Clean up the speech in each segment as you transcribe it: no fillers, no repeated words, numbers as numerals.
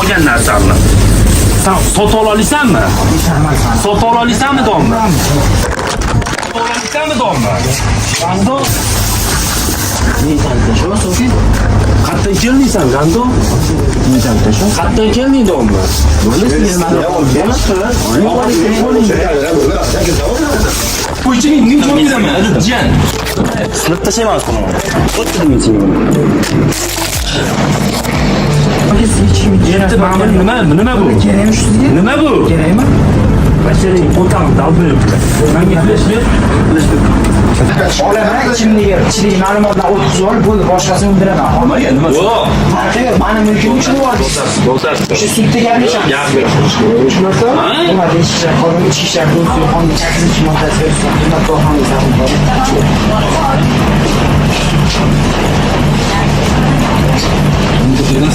olgan narsamni. Sen sota olasanmi? Sota olasanmi domla? Sota olasanmi domla? Gando? Qayerdan keldingsan, Gando? Qayerdan kelding domla? Qo'ychining ning joyidaman, jan. Sinib tashlayman buni. O'tdingmi sen? Yetti ma'mur nima bu? Kerakmi sizga? Nima bu? Kerakmi? Masharing qo'tam dalbiribdi. Menga flash ber. Olaman ichimdagi ma'lumotlarni o'tkazib olib, bo'ldi, boshqasini undiraman. Nimaga? Nima? Yo'q. Meni mulkimni tushunib oldingiz. Bo'lsa, Shu sudda gaplashamiz. gap ber. Tushunarsan? Nima deyishsa, qonun ichki ishlar kodeksi qonun 8-moddasi xizmat korxonasi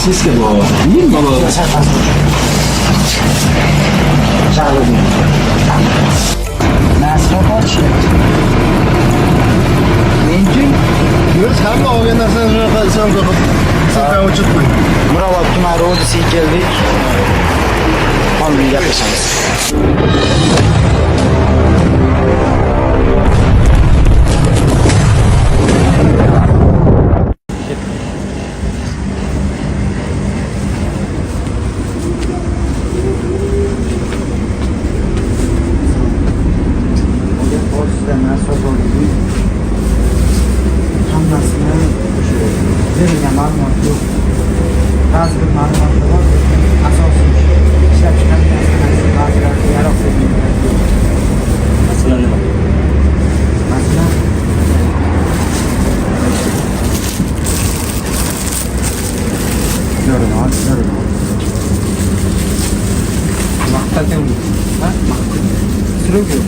Sizga bu. Nima bu? Chaqirdim. Nasib ochdi. Menchi Biz hamma olgan narsani shunaqa isonga qilib o'chib qo'ying. Mirobod tuman ro'disiga keldik. Qonun gaplashamiz. Ba'zi bir ma'lumotlar bor. Asosiy ishlab chiqarilgan ba'zilarga yaroqsiz. Masalan nima? Masalan, zo'rroq. Maqtagan bu. Ha? Suruk yo'q.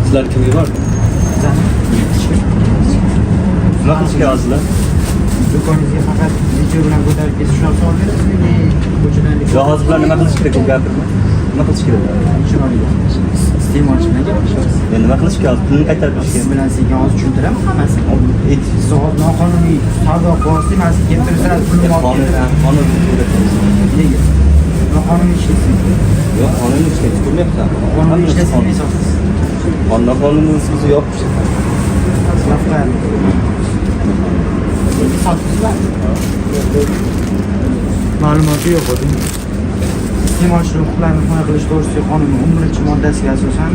Sizlar kimga bor? Nima qilishga hozirlar? Do'koningizga faqat video bilan ko'tarib ketish uchun savol berasizmi? Ko'chadan Yo, hozir bular nima qilish kerak? Gapirma. Nima qilish kerak? iste'molchi bilan gaplashamiz. Nima qilish kerak? Pulni qaytarib berish Siz kerak. bilan sizga hozir tushuntiraman hammasini. Siz hozir noqonuniy savdo qilyapsiz, man sizga keltirsangiz pulni olib ketaman. Qonun Nega? Noqonuniy ishlaysiz. yo'q, qonun ishga tushmayapsan. Qonuniy ishlaysiz hisobsiz. Qonunning so'zi yo'q. Ma'lumoti yo'q edi. Iste'molchilar huquqlarini himoya qilish to'g'risidagi qonunning 11-moddasiga asosan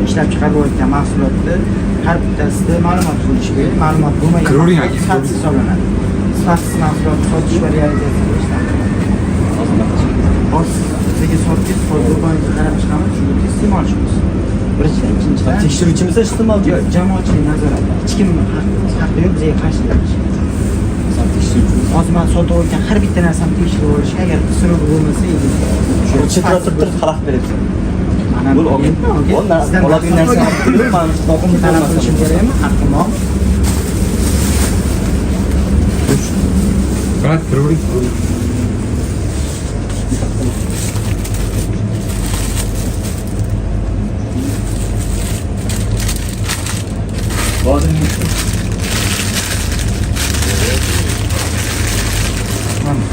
ishlab chiqarilayotgan mahsulotni har bittasida ma'lumot bo'lishi kerak. Ma'lumot bo'lmagan sifatsiz hisoblanadi. Sifatsiz mahsulotni sotish va realizatsiya qilishdan. Hozir sizga sotib, do'koningizga qarab chiqamiz, chunki iste'molchimiz. Birinchidan, ikkinchidan Tekshiruvchimiz iste'molchi. yo'q, jamoatchilik nazorati. Hech kim haqqi yo'q bizga qarshi gapirish. Hozir men sotib olgan har bitta narsani tekshirib olishga agar qisroq bo'lmasa, Chetra turib xalaq beribsan. mana Bu oladigan narsani olib turib, men huquqimni talab qilishim kerakmi? Haqqim bor. Qani, turavering.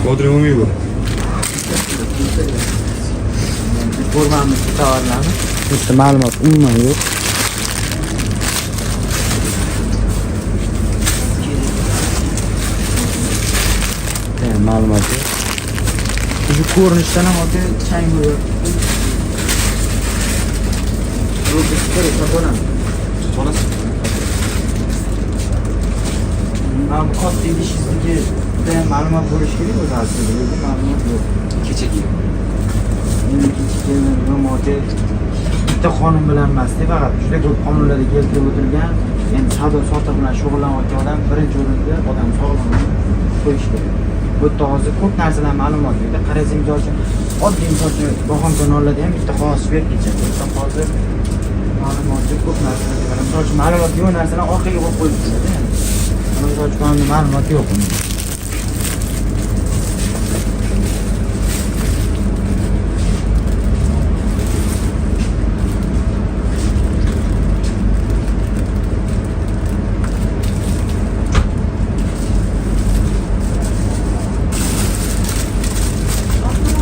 Qodir umumiy bu. Ko'rmamiz tovarlarni. Bitta ma'lumot umuman yo'q. Ma'lumot yo'q. Shu ko'rinishdan ham ota chang bo'lyapti. Mana katta idishingizga ma'lumot bo'lishi kerak o'zi aslida. Ma'lumot yo'q. kechagi. Bitta qonun bilan emasda, faqat juda ko'p qonunlarga keltirib o'tilgan, endi savdo sotiq bilan shug'ullanayotgan odam birinchi o'rinda odam sog'lig'ini qo'yish kerak. Bu yerda hozir ko'p narsalar ma'lumot yo'q. Qarasam, misol uchun oddiy misol uchun Bahom kanalida ham bitta qog'oz berib ketishadi. Hozir ma'lumot ko'p narsalar bor. Misol uchun ma'lumot yo'q narsalarni orqaga qo'yib qo'yishadi. Misol uchun ma'lumot yo'q.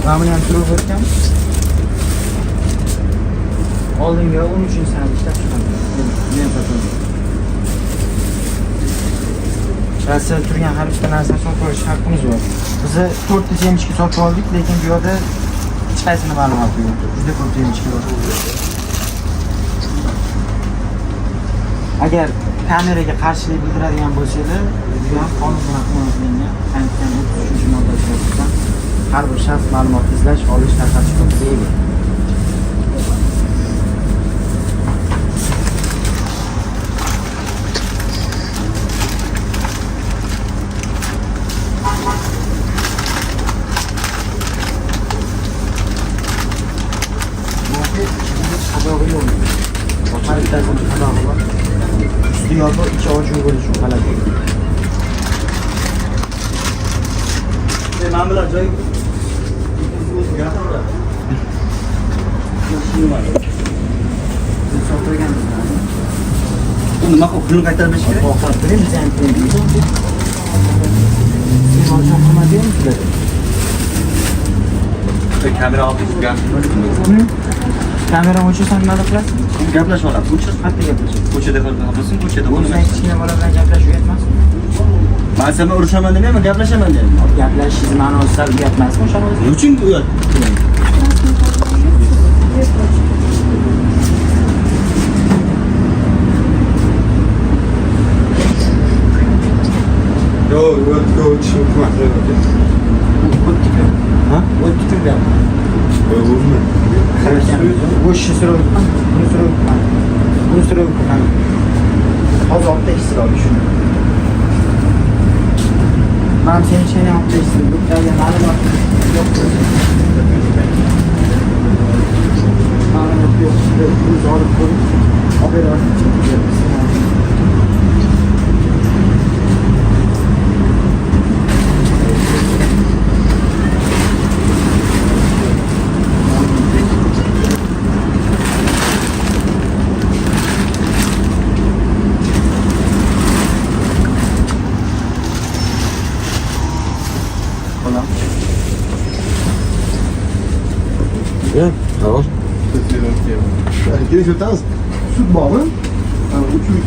Ben bunu ham turib o'tgan. Oldinga 13-sani ishlab chiqaman. Men topdim. Rasel turgan har ikkita narsani sotib olish haqqimiz bor. Biz 4 ta semchka sotib oldik, lekin bu yerda hech qaysini ma'lumoti yo'q. Juda ko'p semchka bor. Agar kameraga qarshilik bildiradigan bo'lsanglar, bu ham qonun bilan himoyalangan antikan 33-modda tarafdan har bir shaxs ma'lumot izlash, olish, tarqatish huquqiga ega. Üstü yolda iki avucun görüşü falan. Ben bilan joy nima qilib pulni qaytarmish kerak? Ovqat beramiz ham deydi. Siz olchoq qilmadingizlar. Kamera olib gap. Kamera o'chirsan nima qilasizmi? Gaplashib olamiz. O'chir. Qayerda gaplashasiz? Ko'chada qolsin, ko'chada. O'zing kichkina bola bilan gaplashish uyatmasmi? Men sen urushaman demayman, gaplashaman deyman. Gaplashishingiz ma'nosi sal uyatmasmi? O'shani o'zi. Nima uchun uyat? Yo, çıkmak Ha? O'tdi gap. Bu ishni so'rayapman. Buni so'rayapman. Buni so'rayapman. Hozir olib tekistir olib shuni. Men seni seni olib tekistir. Bu yerga ma'lumot yo'q. Ma'lumot yo'q. Biz olib ko'rib, operatsiya Ja, tamam. Gelin şu tarz. Süt bağlı. Uçuş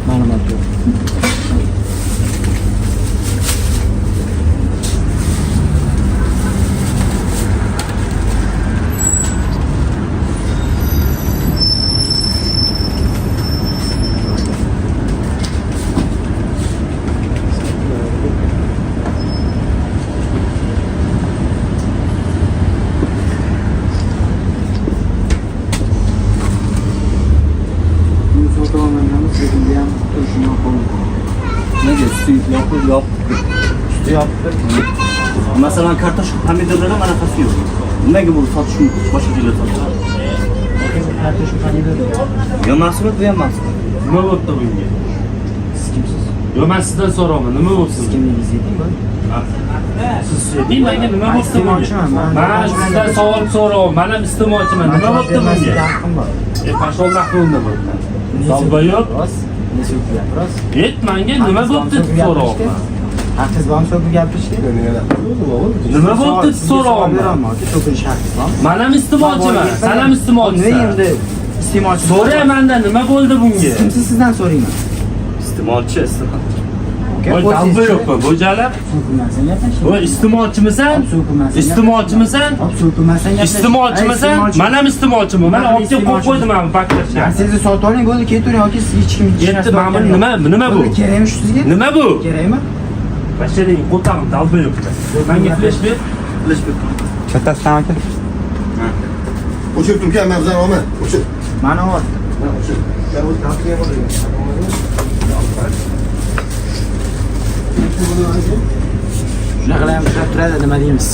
ma'lumot yo'q. Nega üstü yopib. Üstü yopib. Masalan, kartoshka, pomidorlar ham anaqasi yo'q. Nimaga bu sotish mumkin? Boshqa joyda sotish. Kartoshka pomidor. Yo mahsulot, bu ham mahsulot. Nima bo'pti bunga? Siz kimsiz? Yo, men sizdan so'rayman, nima bo'pti? Siz kimligingizni ayting bu. Siz ayting, menga nima bo'pti bunga? Iste'molchiman, Men sizdan savol so'rayman, men ham iste'molchiman. Nima bo'pti bunga? Haqqim bor. Pashol nahvunda bo'ldi. Dalba yo'q. Nesi o'qiyapti rost? Et, menga nima bo'pti deb so'rayman. Haqqingiz bormi so'kib gapirishga? Nima bo'pti deb so'rayman. So'kilish haqqingiz bormi? Men ham iste'molchiman, sen ham Nima iste'molchisan. endi iste'molchi? So'raymanda nima bo'ldi bunga? Kimsiz sizdan so'rayman. Iste'molchi. Voy, dalba yo'qmi bu jalab? So'kilmasan gaplashing. Voy, iste'molchimisan? Iste'molchimisan? So'kilmasan gaplashing. Iste'molchimisan? Men ham iste'molchiman. Mana olib kelib qo'yib qo'ydim men paklashga. Sizni sotib oling, bo'ldi, ketavering yoki siz hech kim Yetti, men buni nima bu? Kerakmi shu sizga? Nima bu? Kerakmi? Bashadagi qo'tam dalba yo'qdi. Menga flash ber. Flash ber. Kattasidan aka. Uçup Türkiye mevzan olma. Uçup. Mana bor. Uçup. Ya bu tatlıya var ya. Shunaqa ham ushlab turadi, nima deymiz?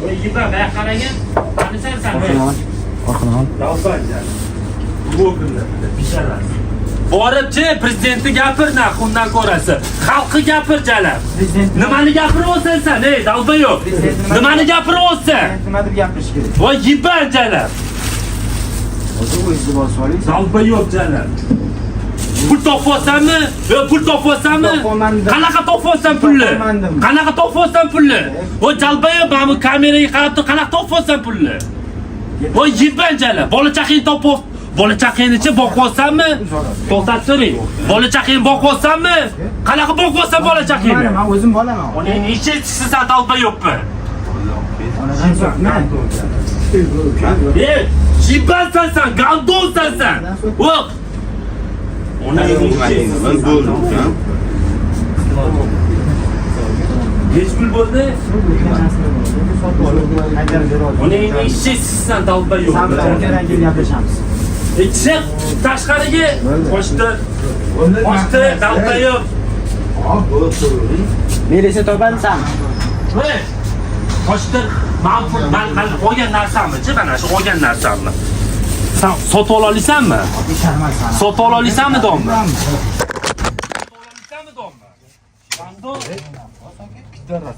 Voy, yipa, bu yoqqa qaragan. Qanisan sen? Orqani ol. Dalba. Bu kunlar bishalar. Boribchi prezidentni gapir na, undan ko'rasi. Xalqi gapir jalab. Nimani gapiryapsan sen? Ey, dalba yo'q. Nimani gapiryapsan? Nima deb gapirish kerak? Voy, yipa jalab. Hozir o'zingiz bosib oling. Dalba yo'q jala. Pul topyapsanmi? Pul topyapsanmi? Topolmadim. Qanaqa topyapsan pulni? Topolmadim. Qanaqa topyapsan pulni? Voy jalbayo, mana bu kameraga qarab tur, qanaqa topyapsan pulni? Voy yibban jala, bola chaqang topib, bola chaqangni-chi boqyapsanmi? To'xtab turing. Bola chaqangni boqyapsanmi? Qanaqa boqyapsan bola chaqangni? Men o'zim bolaman. Uning necha chiqsa dalba yo'qmi? Onadan so'kma. Yibbansan sen, gandonsan sen. Voq. Ben buldum. Necha pul bo'ldi? Uning necha chiqsa dalba yo'qmi? Sambilan gaplashamiz. Chiq tashqariga. Qochdi, dalba yo'q. Melisa topasan. Voy. Qochdi. Men olgan narsamni-chi, mana shu olgan narsamni. Sen sotib olasanmi? Sotib olasanmi domla? Sotib olasanmi domla? Qando?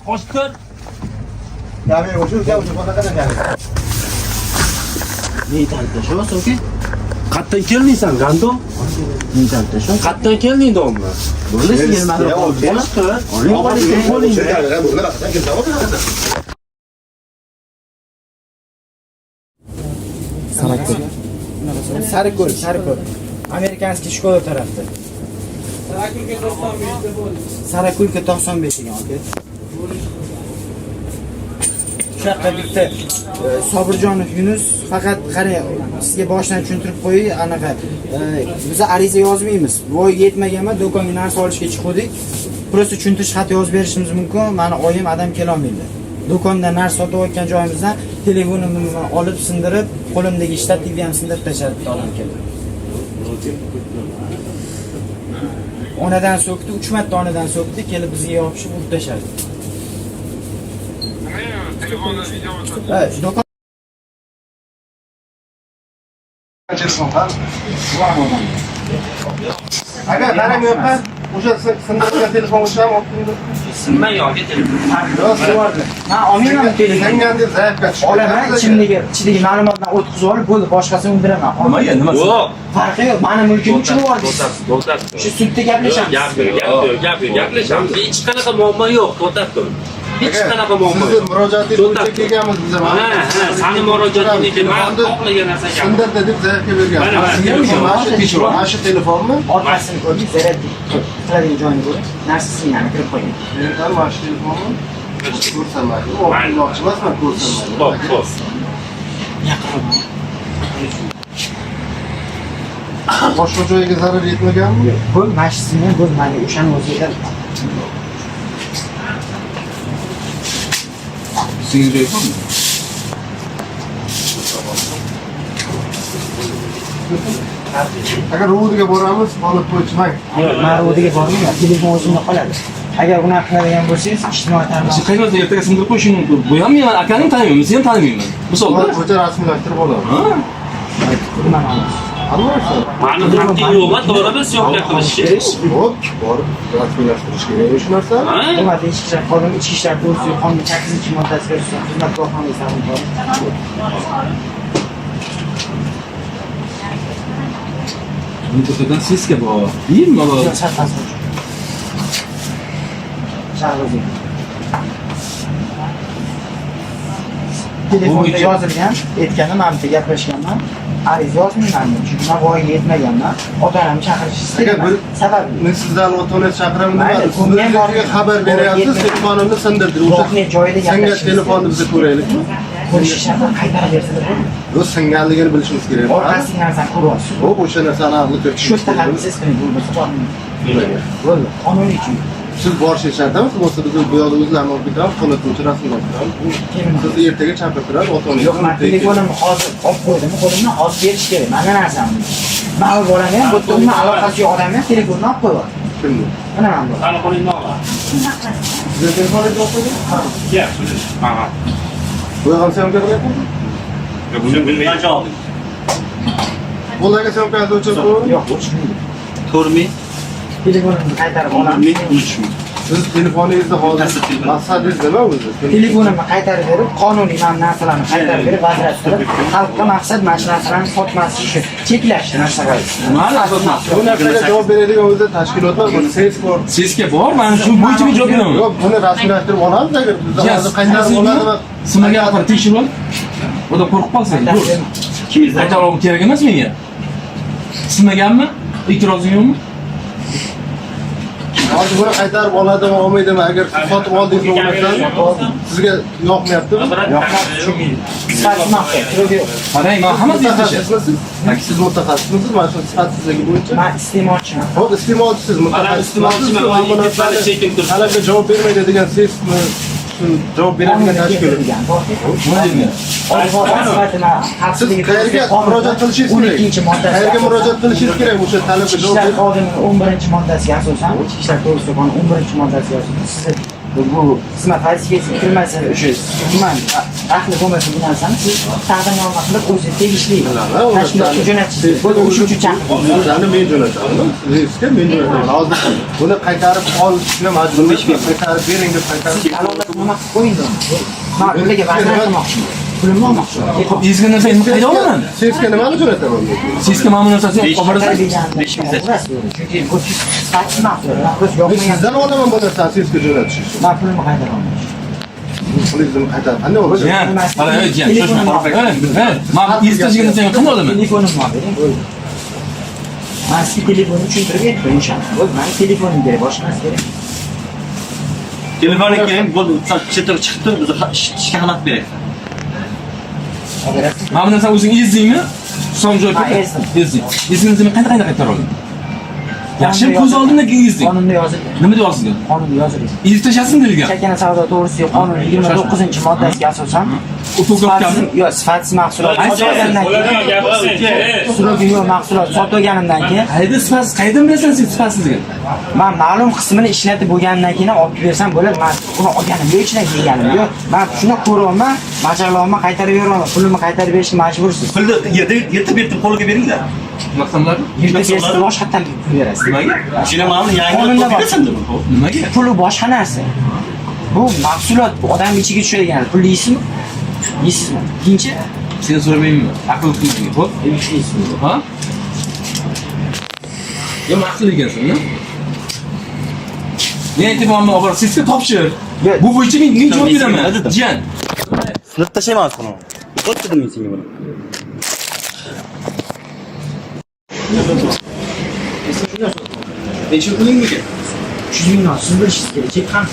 Qochdi. Qayerdan keldingsan, Gando? Qayerdan kelding domla? Sarıko'l. Amerikanskiy shkola tarafda. Sarakulka 95 degan aka. Shu yoqqa bitta Sobirjonov Yunus, faqat qarang, sizga boshdan tushuntirib qo'yay, anaqa biz ariza yozmaymiz. Voy yetmaganmi, do'konga narsa olishga chiqdik. Prosta tushuntirish xat yozib berishimiz mumkin. Mani oyim adam kela olmaydi. Do'konda narsa sotib olgan joyimizdan telefonimni olib sindirib, qo'limdagi shtativni ham sindirib tashladi odam keldi. Onadan so'kdi, 3 marta onadan so'kdi, kelib bizga yopishib urib tashladi. Do'kon Aga, benim yok ben. O'sha sindirgan telefon o'cham olib Sinmay yo'q, telefon. Ha, olmayman telefon. Senganda zaifga chiqdi. Olaman, ichidagi ma'lumotdan o'tkazib olib, bo'ldi, boshqasini undiraman. Nimaga? Nima? Yo'q. Farqi yo'q, mani mulkim uchun bordi. Shu sudda gaplashamiz. Gaplashamiz. Hech qanaqa muammo yo'q, to'xtab tur. Hech qanaqa muammo Sizni yo'q. murojaatingiz bo'yicha kelganmiz biz ham. Sani murojaatingga men xohlagan narsaga. Sindirdi deb zaifga bergan. Mana shu telefonmi? Orqasini ko'rdik, zaryad qiladigan joyini ko'rib, narsasini yana kirib qo'ygan. Men mana shu telefonmi? Ko'rsamaydi. Olmoqchi emasman, ko'rsamaydi. Xo'p. Yaqin. Boshqa joyga zarar yetmaganmi? Bu mashinasini bo'lmadi, o'shani o'ziga. Sizning telefonmi? Agar Rudiga boramiz, olib qo'yishmang. Men Rudiga bormayman, telefon o'zimda qoladi. Agar unaqa qiladigan bo'lsangiz, ijtimoiy tarmoq. Qayerda ertaga sindirib qo'yishing mumkin. Bu ham men akaning tanimayman, seni tanimayman. Misolda. Ko'cha rasmiylashtirib olamiz. Mani haqqing yo'qmi, to'g'rimi syomka qilishga? Hop, borib rasmiylashtirish kerak shu narsa. Hukumat ichki ishlar xodimi, ichki ishlar to'g'risida qonun 8-moddasiga asosida xizmat korxonasi tarafdori. Bu to'xtadan siska bor. Deyim baba. Shahrozi. Telefonda yozilgan, aytganim, men bitta gaplashganman. Ariza yozmayman, chunki men voyaga yetmaganman. Ota-onamni chaqirish istayman. Sababi Men sizdan ota-onangiz chaqiraman demadim. Sizga xabar beryapsiz, telefonimni sindirdi. voqea joyida Senga gaplashishimiz telefonni bizni ko'raylikmi? ko'rish shart qaytarib bersa bo'ladi. Bu singanligini bilishimiz kerak. Orqasiga narsani ko'ryapsiz. Hop, o'sha narsani aqli Shu kiritish yerda ham kerak. siz bo'lmasa bo'ladi. Qonuniy uchun. Siz borishingiz shart emas, bo'lsa biz bu yoqda o'zlarimiz olib ketamiz, qo'llatuvchi rasmiylashtiramiz. Sizni ertaga chaqirtirib, ota-onangiz. Yo'q, men telefonimni hozir olib qo'ydim, qo'limdan hozir berish kerak. Mana narsam. Men bu bolani ham, bu yerda umuman aloqasi yo'q odamni ham telefonni olib qo'yibdi. Kimni? Mana men bu. Telefoningni ol. Sizni telefoningizni olib qo'yding? Ya, surish. Aha. Bu ham syomka qilyapti? Buni bilmayman. Bo'laga syomkani o'chirib qo'ying. Yo'q, o'chirmaydi. Ko'rmay, Telefonimni qaytarib olaman. olmay, unutishmay. Siz telefoningizni hozir maqsadingiz nima o'zi? Telefonimni qaytarib berib, qonuniy mana narsalarni qaytarib berib, vazirashtirib, xalqqa maqsad mana shu narsalarni sotmaslik uchun cheklashni narsa qiladi. Bu narsaga javob beradigan o'zi tashkilotlar bor. Sizga bor, mana shu bo'yicha bir javob beraman. Yo'q, buni rasmiylashtirib olamiz agar bizda hozir qaytarib oladimi? Simaga apar tekshirib ol. Oda qo'rqib qolsan. Qaytarib kerak emas menga. Sinmaganmi? E'tirozing yo'qmi? Hozir buni qaytarib oladimi, olmaydimi? Agar siz sotib oldingiz o'ylashsangiz, sizga yoqmayaptimi? Yoqmayapti, chunki sifatli Qarang, men hammasi Mutaxassismisiz? Siz mutaxassismisiz mana shu sifatsizligi bo'yicha? men iste'molchiman. Hop, iste'molchisiz, mutaxassismisiz. Talabga Talabga javob bermaydi degan sezmi? Javob beradigan tashkilot. nima deyman? Siz qayerga murojaat qilishingiz kerak? 12-moddasi. Qayerga murojaat qilishingiz kerak o'sha talabga javob Ishlar berish? xodimining 11-moddasiga asosan, ichki ishlar to'g'risida qonun 11-moddasiga asosan siz bu xizmat vazifasiga kirmasa o'sha tuman daxli bo'lmasa bu narsani siz taqdimnoma qilib o'zingiz tegishli tashkilotga jo'natishingiz. Bu o'sha uchun chaqirdim. O'shani men jo'nataman. Sizga men jo'nataman. Hozir buni qaytarib olishga majburlashga qaytarib bering deb qaytarib Alohida nima qilib qo'ying. Men ularga va'da qilmoqchiman. Pulimni olmoqchiman. Hop, ezgan narsani nima qayda olaman? Sizga nimani jo'nataman? Sizga mana bu narsani olib borasan. Chunki bu sifatli mahsulot. Biz yoqmagan Sizdan olaman bu narsani sizga jo'natish uchun. men pulimni qaytara olmayman. Pulingizni qaytarib qanday olasiz? Jiyan, qara, jiyan, shoshma. Men ezgan narsani qanday olaman? Telefonimni bering. Men sizga telefonni tushuntirib aytdim inshaalloh. Bo'ldi, men telefonim kerak, boshqa narsa kerak. Telefonu keyin bu chetga chiqdi, biz ishga xalaqit beraylik. Mana bu narsani o'zing ezdingmi? Son joy Ha, ezdim. ezding. Ezganingni qayta qaytarib olding. Yaxshi, ko'z oldimda ezding. Qonunda yozilgan. Nima deyapsiz? Qonunda yozilgan. Ezib tashlasin degan. Chakana savdo to'g'risida qonun 29-moddasiga asosan O'to'g'ri yo'q, sifatsiz mahsulot sotib olgandan keyin suragi yo'q mahsulot sotib olganimdan keyin Qayda sifatsiz, qaydan bilasan sen sifatsizligini? men ma'lum qismini ishlatib bo'lgandan keyin olib bersam bo'ladi. Men uni olganim yo'q, ichidan yeganim yo'q. Men shuni ko'ryapman, majaqlayapman, qaytarib beraman. Pulimni qaytarib berishga majbursiz. Pulni yetib qo'lga beringlar. Maqsadlar Yirtib boshqatdan pul berasiz. nimaga? Shuna ma'lumni Qonunda bor. yangi Nimaga? Puli boshqa narsa. Bu mahsulot odam ichiga tushadigan. Pul yeysizmi? Yeysizmi? Ikkinchi Sen so'ramayman. Aql qilmayman. Xo'p? yeysizmi? Ha? Ya aql ekansan-a? Men aytmoqman, obor sizga topshir. Bu bo'yicha men javob beraman. Jiyan. Sinib tashlayman buni. Qot dedim men senga buni. Necha pulingga? 300 ming siz bilishingiz kerak. Chek ham.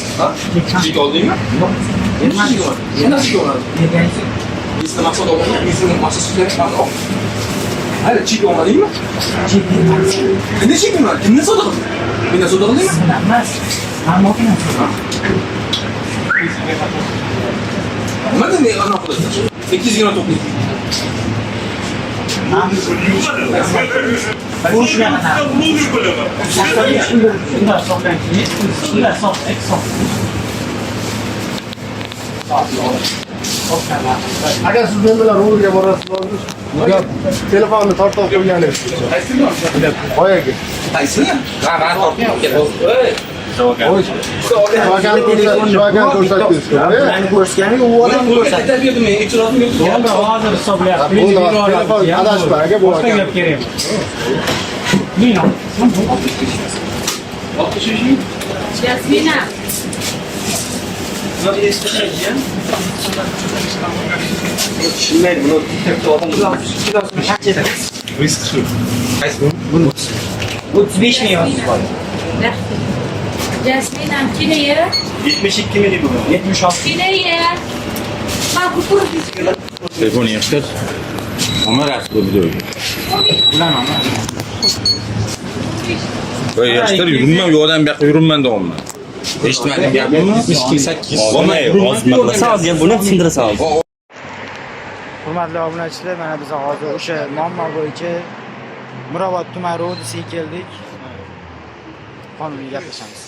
Chek ham. Chek oldingmi? Yo'q. Qanday chek olding? Bergansiz. Bizda maqsad olmagan, bizda maxsus so'zlar bor. Hali chek olmadingmi? Chek bergansiz. Nima chek nima? Kimni savdo qilding? Meni savdo qildingmi? Siz bilan emas. Men mokina Nima demek ana qilasan? 200 ga to'playsan. Bu shunaqa. Agar siz men bilan ro'lga borasiz, telefonni tortib qo'yganingiz. Boyagi. Qaysi? Ha, tortib kerak. Shogan ko'rsatdingiz. Meni ko'rsatganing u odam ko'rsatdi. Qaytarib berdim men, e'tirozim yo'q. Hozir hisoblayapti. Telefon adashma, aka bu Boshqa aka. gap kerak. Mino. Yasmina. Tushunmaydi buni katta odam. Risk shu. Qaysi bu? 35 ming yozib qo'y. Yasmina, kineye. 72 ming bu. 76. Kineye. Bak bu kuru Telefonu yaptır. Ama rast bu videoyu. Bilaman. Böyle yaşlar yürünmem, yoldan bir yürünmem de olmaz. Eshitmadim gapimni. 78. Olmay, sağ diye buni sindira sal. Hurmatli obunachilar, mana biz hozir o'sha muammo bo'yicha Mirobod tuman ro'disiga keldik. Qonuniy gaplashamiz.